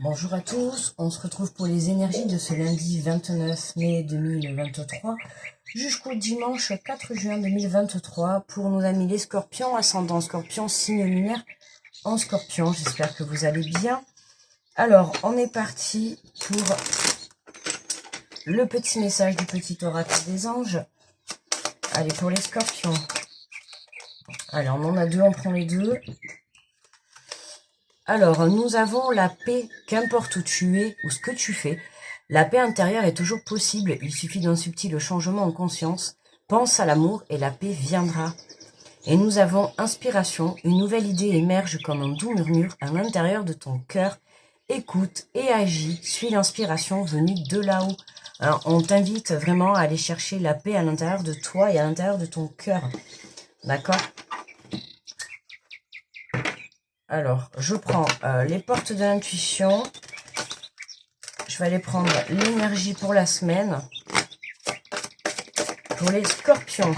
Bonjour à tous, on se retrouve pour les énergies de ce lundi 29 mai 2023 jusqu'au dimanche 4 juin 2023 pour nos amis les scorpions, ascendant scorpion, signe lunaire en scorpion. J'espère que vous allez bien. Alors, on est parti pour le petit message du petit oracle des anges. Allez, pour les scorpions. Alors, on en a deux, on prend les deux. Alors, nous avons la paix, qu'importe où tu es ou ce que tu fais. La paix intérieure est toujours possible, il suffit d'un subtil changement en conscience. Pense à l'amour et la paix viendra. Et nous avons inspiration, une nouvelle idée émerge comme un doux murmure à l'intérieur de ton cœur. Écoute et agis, suis l'inspiration venue de là-haut. Alors, on t'invite vraiment à aller chercher la paix à l'intérieur de toi et à l'intérieur de ton cœur. D'accord ? Alors, je prends les portes de l'intuition. Je vais aller prendre l'énergie pour la semaine. Pour les scorpions.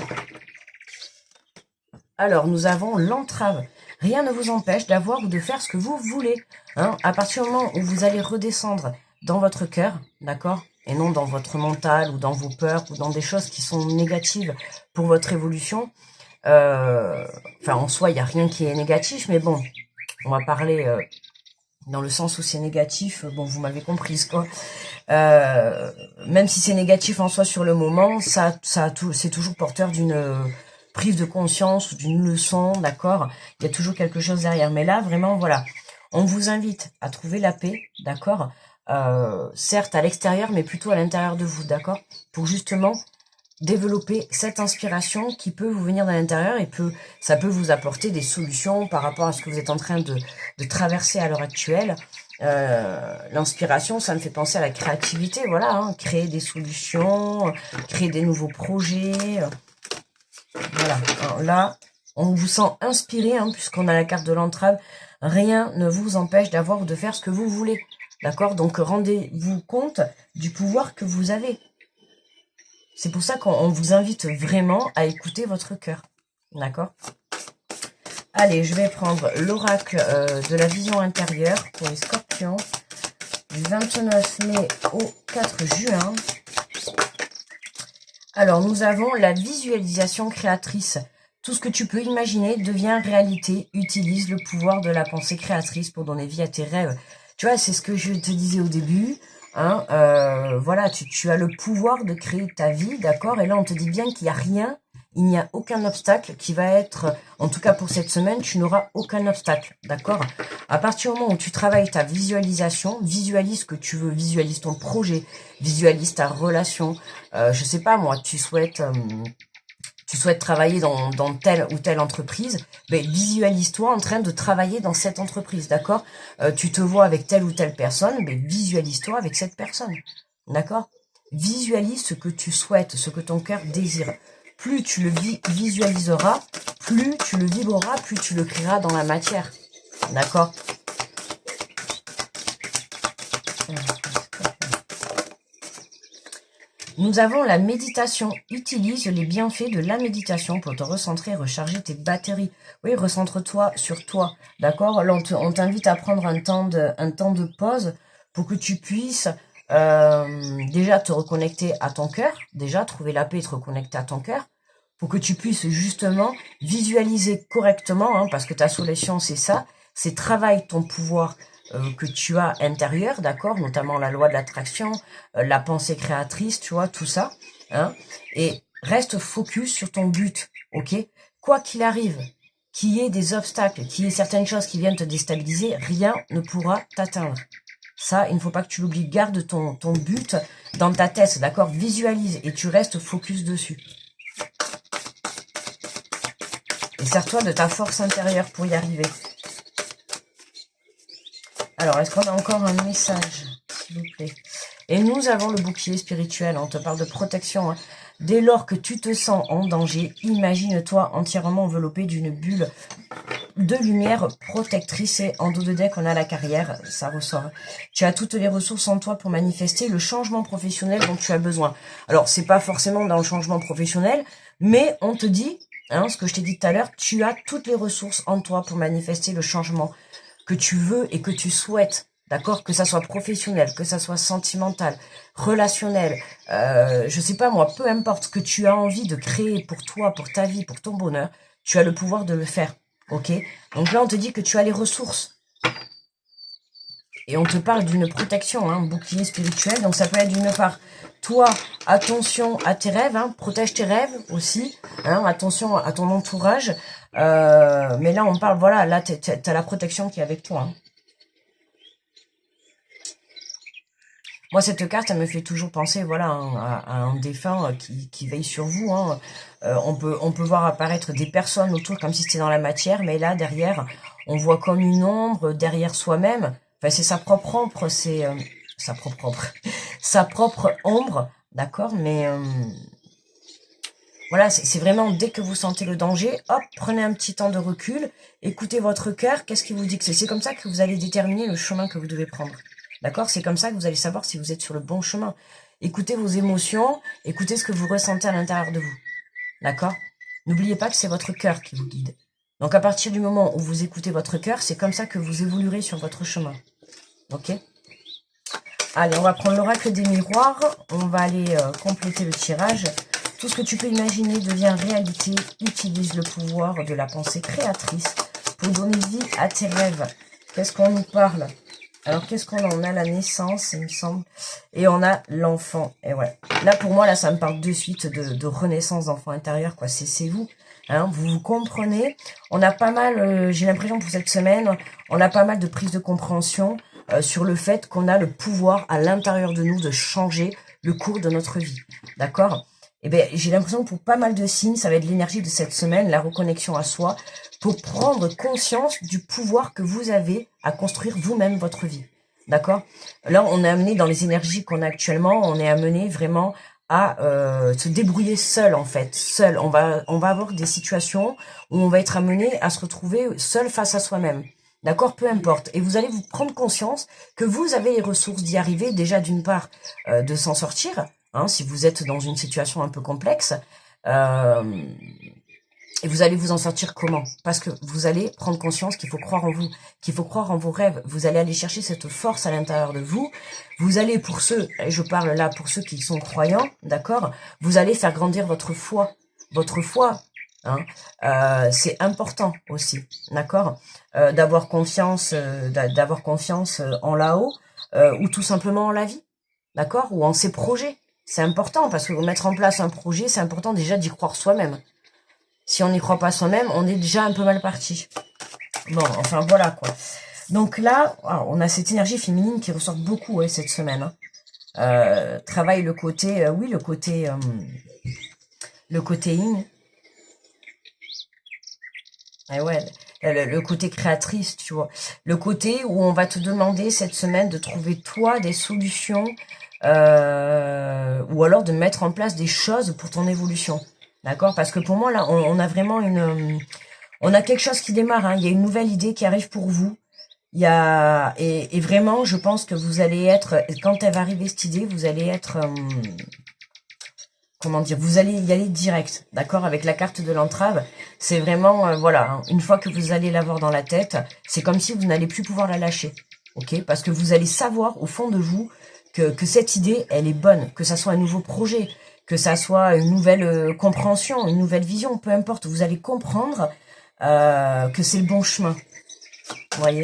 Alors, nous avons l'entrave. Rien ne vous empêche d'avoir ou de faire ce que vous voulez. Hein, à partir du moment où vous allez redescendre dans votre cœur, d'accord, et non dans votre mental ou dans vos peurs ou dans des choses qui sont négatives pour votre évolution. Enfin, en soi, il n'y a rien qui est négatif, mais bon, on va parler dans le sens où c'est négatif. Bon, vous m'avez comprise, quoi. Même si c'est négatif en soi sur le moment, c'est toujours porteur d'une prise de conscience ou d'une leçon, d'accord. Il y a toujours quelque chose derrière. Mais là, vraiment, voilà, on vous invite à trouver la paix, d'accord. Certes à l'extérieur, mais plutôt à l'intérieur de vous, d'accord, pour justement développer cette inspiration qui peut vous venir de l'intérieur et ça peut vous apporter des solutions par rapport à ce que vous êtes en train de traverser à l'heure actuelle. L'inspiration, ça me fait penser à la créativité, voilà, hein, créer des solutions, créer des nouveaux projets. Voilà, alors là, on vous sent inspiré, hein, puisqu'on a la carte de l'entrave. Rien ne vous empêche d'avoir ou de faire ce que vous voulez, d'accord. Donc rendez-vous compte du pouvoir que vous avez. C'est pour ça qu'on vous invite vraiment à écouter votre cœur. D'accord ? Allez, je vais prendre l'oracle de la vision intérieure pour les scorpions du 29 mai au 4 juin. Alors, nous avons la visualisation créatrice. Tout ce que tu peux imaginer devient réalité. Utilise le pouvoir de la pensée créatrice pour donner vie à tes rêves. Tu vois, c'est ce que je te disais au début. Hein, voilà, tu as le pouvoir de créer ta vie, d'accord. Et là, on te dit bien qu'il n'y a rien, il n'y a aucun obstacle qui va être, en tout cas pour cette semaine, tu n'auras aucun obstacle, d'accord. À partir du moment où tu travailles ta visualisation, visualise ce que tu veux, visualise ton projet, visualise ta relation. Je sais pas moi, tu souhaites travailler dans telle ou telle entreprise, ben visualise-toi en train de travailler dans cette entreprise, d'accord. Tu te vois avec telle ou telle personne, ben visualise-toi avec cette personne, d'accord. Visualise ce que tu souhaites, ce que ton cœur désire. Plus tu le visualiseras, plus tu le vibreras, plus tu le créeras dans la matière, d'accord. Nous avons la méditation. Utilise les bienfaits de la méditation pour te recentrer et recharger tes batteries. Oui, recentre-toi sur toi, d'accord. Là, on t'invite à prendre un temps de pause pour que tu puisses déjà te reconnecter à ton cœur, déjà trouver la paix et te reconnecter à ton cœur, pour que tu puisses justement visualiser correctement, hein, parce que ta solution, c'est ça, c'est travaille ton pouvoir que tu as intérieur, d'accord, notamment la loi de l'attraction, la pensée créatrice, tu vois, tout ça, hein, et reste focus sur ton but, ok. Quoi qu'il arrive, qu'il y ait des obstacles, qu'il y ait certaines choses qui viennent te déstabiliser, rien ne pourra t'atteindre. Ça, il ne faut pas que tu l'oublies. Garde ton but dans ta tête, d'accord. Visualise et tu restes focus dessus. Et sers-toi de ta force intérieure pour y arriver. Alors, est-ce qu'on a encore un message, s'il vous plaît? Et nous avons le bouclier spirituel, on te parle de protection. Hein. Dès lors que tu te sens en danger, imagine-toi entièrement enveloppé d'une bulle de lumière protectrice. Et en dos de deck, on a la carrière, ça ressort. Tu as toutes les ressources en toi pour manifester le changement professionnel dont tu as besoin. Alors, c'est pas forcément dans le changement professionnel, mais on te dit, hein, ce que je t'ai dit tout à l'heure, tu as toutes les ressources en toi pour manifester le changement que tu veux et que tu souhaites. D'accord? Que ça soit professionnel, que ça soit sentimental, relationnel, je sais pas moi, peu importe ce que tu as envie de créer pour toi, pour ta vie, pour ton bonheur, tu as le pouvoir de le faire. Ok? Donc là, on te dit que tu as les ressources. Et on te parle d'une protection, hein, bouclier spirituel. Donc ça peut être d'une part, toi, attention à tes rêves, hein, protège tes rêves aussi, hein, attention à ton entourage. Mais là, on parle, voilà, là, t'as la protection qui est avec toi. Hein. Moi, cette carte, elle me fait toujours penser, voilà, hein, à un défunt qui veille sur vous. Hein. On peut voir apparaître des personnes autour comme si c'était dans la matière, mais là, derrière, on voit comme une ombre derrière soi-même. Enfin, c'est sa propre ombre, c'est sa propre ombre, sa propre ombre, d'accord. Mais voilà, c'est vraiment dès que vous sentez le danger, hop, prenez un petit temps de recul, écoutez votre cœur. Qu'est-ce qui vous dit que c'est comme ça que vous allez déterminer le chemin que vous devez prendre. D'accord? C'est comme ça que vous allez savoir si vous êtes sur le bon chemin. Écoutez vos émotions, écoutez ce que vous ressentez à l'intérieur de vous. D'accord? N'oubliez pas que c'est votre cœur qui vous guide. Donc à partir du moment où vous écoutez votre cœur, c'est comme ça que vous évoluerez sur votre chemin. Ok? Allez, on va prendre l'oracle des miroirs. On va aller compléter le tirage. Tout ce que tu peux imaginer devient réalité. Utilise le pouvoir de la pensée créatrice pour donner vie à tes rêves. Qu'est-ce qu'on nous parle? Alors, qu'est-ce qu'on a? On a la naissance, il me semble. Et on a l'enfant. Et ouais. Là, pour moi, là, ça me parle de suite de renaissance d'enfant intérieur, quoi. C'est vous. Hein, vous comprenez. On a pas mal, j'ai l'impression pour cette semaine, on a pas mal de prise de compréhension sur le fait qu'on a le pouvoir à l'intérieur de nous de changer le cours de notre vie. D'accord? Eh bien, j'ai l'impression que pour pas mal de signes, ça va être l'énergie de cette semaine, la reconnexion à soi, pour prendre conscience du pouvoir que vous avez à construire vous-même votre vie. D'accord? Là, on est amené dans les énergies qu'on a actuellement, on est amené vraiment à se débrouiller seul, en fait. Seul. On va avoir des situations où on va être amené à se retrouver seul face à soi-même. D'accord? Peu importe. Et vous allez vous prendre conscience que vous avez les ressources d'y arriver, déjà d'une part, de s'en sortir, hein, si vous êtes dans une situation un peu complexe. Et vous allez vous en sortir comment? Parce que vous allez prendre conscience qu'il faut croire en vous, qu'il faut croire en vos rêves. Vous allez aller chercher cette force à l'intérieur de vous. Vous allez, pour ceux, et je parle là pour ceux qui sont croyants, d'accord? Vous allez faire grandir votre foi. Votre foi, hein, c'est important aussi, d'accord? D'avoir confiance en là-haut, ou tout simplement en la vie, d'accord? Ou en ses projets. C'est important parce que mettre en place un projet, c'est important déjà d'y croire soi-même. Si on n'y croit pas soi-même, on est déjà un peu mal parti. Bon, enfin voilà quoi. Donc là, on a cette énergie féminine qui ressort beaucoup cette semaine. Hein. Travaille le côté, oui, le côté yin. Et ouais, le côté créatrice, tu vois. Le côté où on va te demander cette semaine de trouver toi des solutions ou alors de mettre en place des choses pour ton évolution. D'accord? Parce que pour moi, là, on a vraiment on a quelque chose qui démarre, hein. Il y a une nouvelle idée qui arrive pour vous. Il y a et vraiment, je pense que vous allez être, quand elle va arriver cette idée, vous allez être, comment dire, vous allez y aller direct, d'accord, avec la carte de l'entrave. C'est vraiment, voilà, hein, une fois que vous allez l'avoir dans la tête, c'est comme si vous n'allez plus pouvoir la lâcher, ok, parce que vous allez savoir au fond de vous que cette idée, elle est bonne, que ça soit un nouveau projet, que ça soit une nouvelle compréhension, une nouvelle vision, peu importe, vous allez comprendre que c'est le bon chemin. Vous voyez?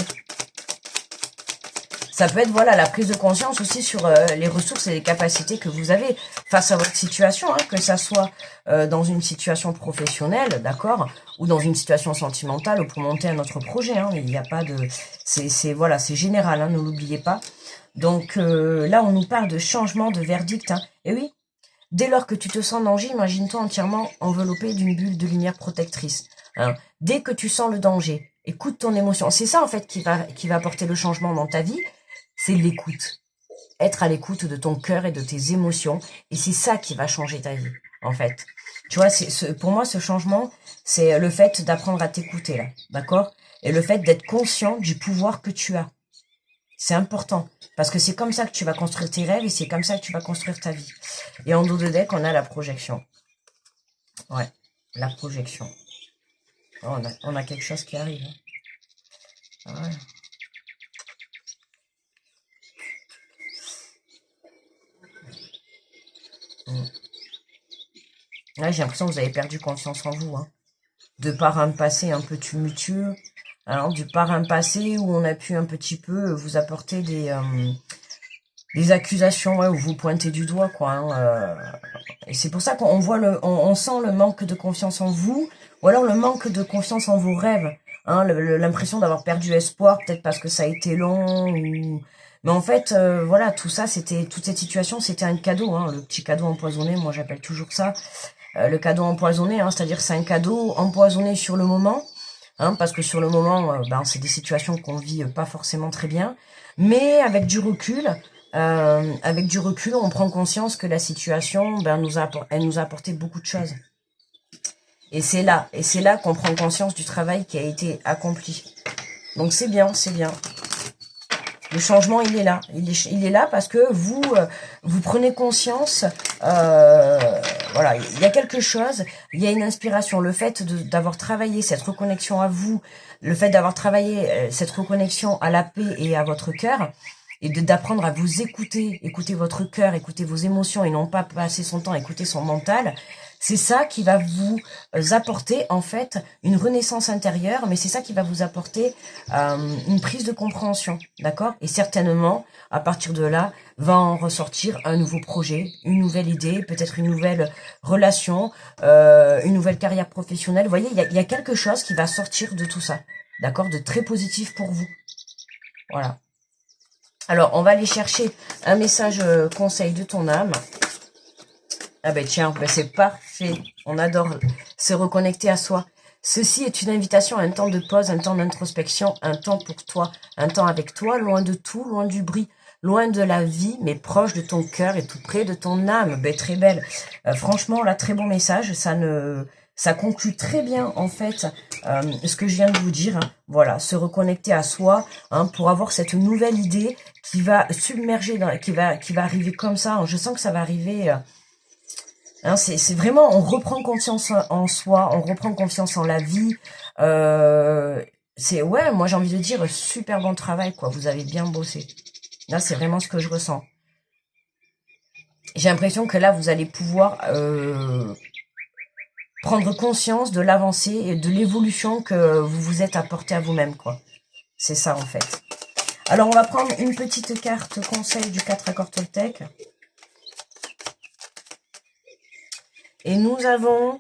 Ça peut être voilà la prise de conscience aussi sur les ressources et les capacités que vous avez face à votre situation, hein, que ça soit dans une situation professionnelle, d'accord, ou dans une situation sentimentale ou pour monter un autre projet. Hein, il n'y a pas de, voilà, c'est général, hein, ne l'oubliez pas. Donc là, on nous parle de changement de verdict. Hein, et oui, dès lors que tu te sens en danger, imagine-toi entièrement enveloppé d'une bulle de lumière protectrice. Hein. Dès que tu sens le danger, écoute ton émotion. C'est ça en fait qui va apporter le changement dans ta vie. C'est l'écoute. Être à l'écoute de ton cœur et de tes émotions. Et c'est ça qui va changer ta vie, en fait. Tu vois, pour moi, ce changement, c'est le fait d'apprendre à t'écouter, là. D'accord? Et le fait d'être conscient du pouvoir que tu as. C'est important. Parce que c'est comme ça que tu vas construire tes rêves et c'est comme ça que tu vas construire ta vie. Et en dos de deck, on a la projection. Ouais, la projection. Oh, on a quelque chose qui arrive. Hein. Ouais. Là, j'ai l'impression que vous avez perdu confiance en vous, hein. De par un passé un peu tumultueux, alors du par un passé où on a pu un petit peu vous apporter des accusations, ouais, où vous pointez du doigt, quoi. Hein, et c'est pour ça qu'on voit on sent le manque de confiance en vous, ou alors le manque de confiance en vos rêves. Hein, l'impression d'avoir perdu espoir, peut-être parce que ça a été long, ou... Mais en fait, voilà, tout ça, toute cette situation, c'était un cadeau, hein, le petit cadeau empoisonné, moi j'appelle toujours ça. Le cadeau empoisonné, hein, c'est-à-dire c'est un cadeau empoisonné sur le moment, hein, parce que sur le moment, ben, c'est des situations qu'on vit pas forcément très bien, mais avec du recul, on prend conscience que la situation, ben, elle nous a apporté beaucoup de choses. Et c'est là qu'on prend conscience du travail qui a été accompli. Donc c'est bien, c'est bien. Le changement, il est là. Il est là parce que vous prenez conscience, voilà, il y a quelque chose, il y a une inspiration. Le fait d'avoir travaillé cette reconnexion à vous, le fait d'avoir travaillé cette reconnexion à la paix et à votre cœur, et d'apprendre à vous écouter votre cœur, écouter vos émotions et non pas passer son temps à écouter son mental, c'est ça qui va vous apporter en fait une renaissance intérieure, mais c'est ça qui va vous apporter une prise de compréhension, d'accord? Et certainement, à partir de là, va en ressortir un nouveau projet, une nouvelle idée, peut-être une nouvelle relation, une nouvelle carrière professionnelle. Vous voyez, il y a quelque chose qui va sortir de tout ça, d'accord? De très positif pour vous. Voilà. Alors, on va aller chercher un message conseil de ton âme. Ah ben tiens, ben c'est parfait. On adore se reconnecter à soi. Ceci est une invitation à un temps de pause, un temps d'introspection, un temps pour toi, un temps avec toi, loin de tout, loin du bruit, loin de la vie, mais proche de ton cœur et tout près de ton âme. Ben très belle. Franchement, là, très bon message. Ça conclut très bien en fait ce que je viens de vous dire. Hein. Voilà, se reconnecter à soi hein, pour avoir cette nouvelle idée qui va submerger, qui va arriver comme ça. Hein. Je sens que ça va arriver. Hein, c'est vraiment, on reprend confiance en soi, on reprend confiance en la vie. Ouais, moi j'ai envie de dire super bon travail quoi. Vous avez bien bossé. Là, c'est vraiment ce que je ressens. J'ai l'impression que là, vous allez pouvoir prendre conscience de l'avancée et de l'évolution que vous vous êtes apporté à vous-même, quoi. C'est ça, en fait. Alors, on va prendre une petite carte conseil du 4 accords Toltec. Et nous avons,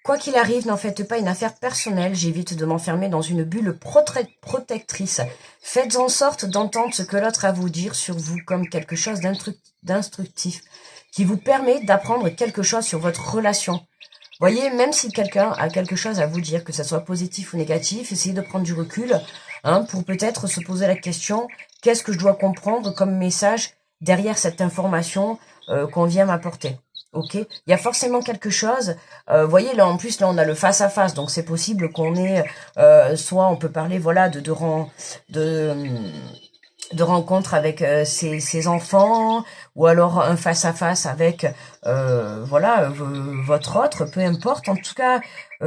quoi qu'il arrive, n'en faites pas une affaire personnelle. J'évite de m'enfermer dans une bulle protectrice. Faites en sorte d'entendre ce que l'autre a à vous dire sur vous comme quelque chose d'instructif, qui vous permet d'apprendre quelque chose sur votre relation. Voyez, même si quelqu'un a quelque chose à vous dire, que ce soit positif ou négatif, essayez de prendre du recul hein, pour peut-être se poser la question, qu'est-ce que je dois comprendre comme message derrière cette information qu'on vient m'apporter. Ok, il y a forcément quelque chose. Vous voyez là, en plus là, on a le face à face, donc c'est possible qu'on ait, soit on peut parler, voilà, de rencontres avec ses enfants, ou alors un face à face avec, voilà, votre autre, peu importe. En tout cas,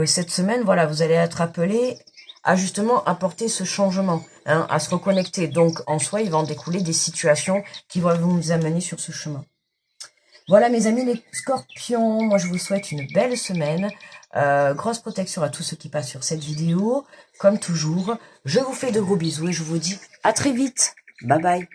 cette semaine, voilà, vous allez être appelé à justement apporter ce changement, hein, à se reconnecter. Donc en soi, il va en découler des situations qui vont vous amener sur ce chemin. Voilà mes amis les scorpions, moi je vous souhaite une belle semaine, grosse protection à tous ceux qui passent sur cette vidéo, comme toujours, je vous fais de gros bisous et je vous dis à très vite, bye bye.